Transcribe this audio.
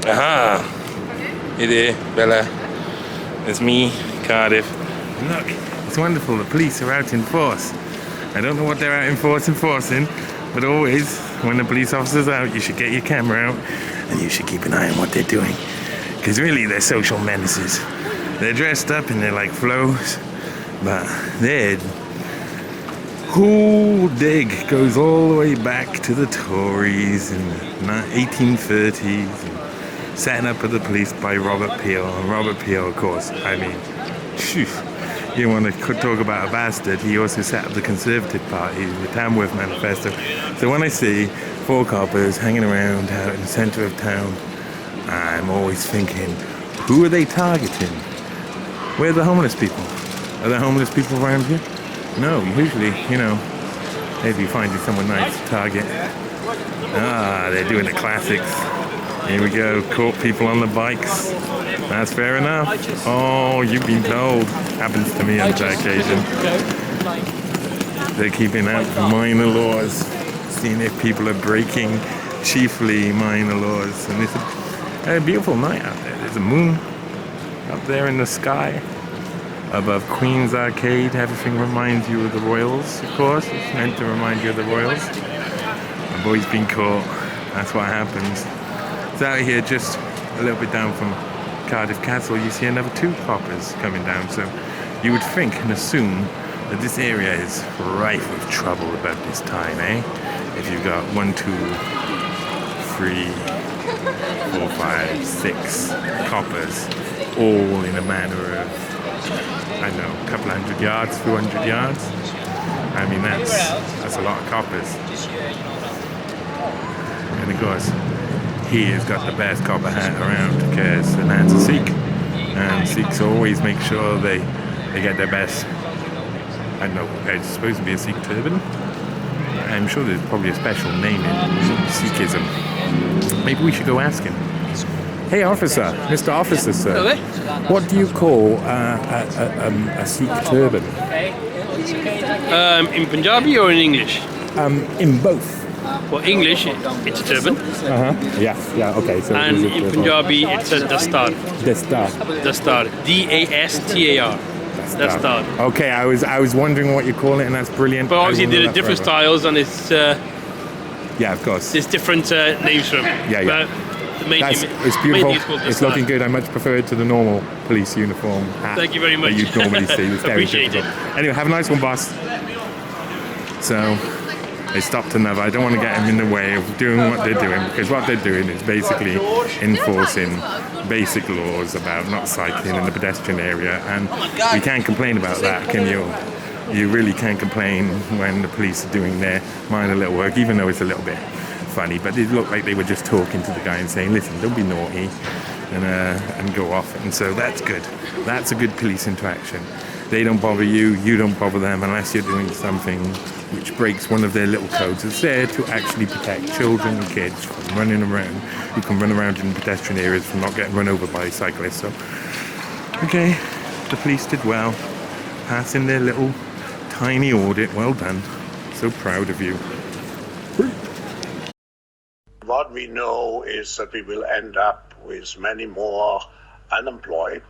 Aha! Hey there, Bella. It's me, Cardiff. And look, it's wonderful. The police are out in force. I don't know what they're out in force enforcing, but always, when the police officer's out, you should get your camera out and you should keep an eye on what they're doing. Because really, they're social menaces. They're dressed up and they're like flows, but their whole dig goes all the way back to the Tories in the 1830s. Setting up of the police by Robert Peel. And Robert Peel, of course, I mean, phew, you want to talk about a bastard. He also set up the Conservative Party, the Tamworth Manifesto. So when I see 4 coppers hanging around out in the centre of town, I'm always thinking, who are they targeting? Where are the homeless people? Are there homeless people around here? No, usually, maybe finding someone nice to target. They're doing the classics. Here we go, caught people on the bikes. That's fair enough. Oh, you've been told. Happens to me on that occasion. They're keeping out minor laws, seeing if people are breaking chiefly minor laws. And it's a beautiful night out there. There's a moon up there in the sky above Queen's Arcade. Everything reminds you of the Royals, of course. It's meant to remind you of the Royals. A boy's been caught. That's what happens. It's out here just a little bit down from Cardiff Castle. You see another 2 coppers coming down. So you would think and assume that this area is rife with trouble about this time, eh? If you've got 1, 2, 3, 4, 5, 6 coppers, all in a manner of, I don't know, a couple hundred yards, 200 yards. I mean, that's a lot of coppers. And of course, he has got the best copper hat around because the man's a Sikh, and Sikhs always make sure they get their best. I don't know, it's supposed to be a Sikh turban. I'm sure there's probably a special name in Sikhism. Maybe we should go ask him. Hey officer, Mr. Officer, sir, what do you call a Sikh turban? In Punjabi or in English? In both. For English, it's a turban. Yeah, okay. So and in Punjabi, it's a dastar. Dastar. Dastar. D-A-S-T-A-R. Dastar. Okay, I was wondering what you call it, and that's brilliant. But obviously, there are different styles, and it's yeah, of course. There's different names for them. Yeah. But the main it's beautiful. It's looking good. I much prefer it to the normal police uniform hat. Thank you very much. That you'd normally see. Appreciate it. Anyway, have a nice one, boss. So they stopped another. I don't want to get them in the way of doing what they're doing, because what they're doing is basically enforcing basic laws about not cycling in the pedestrian area, and we can't complain about that, can you? You really can't complain when the police are doing their minor little work, even though it's a little bit funny. But it looked like they were just talking to the guy and saying, listen, don't be naughty, and go off. And so that's good. That's a good police interaction. They don't bother you, you don't bother them unless you're doing something which breaks one of their little codes. It's there to actually protect children and kids from running around, who can run around in pedestrian areas, from not getting run over by cyclists. So, okay, the police did well, passing their little tiny audit. Well done. So proud of you. What we know is that we will end up with many more unemployed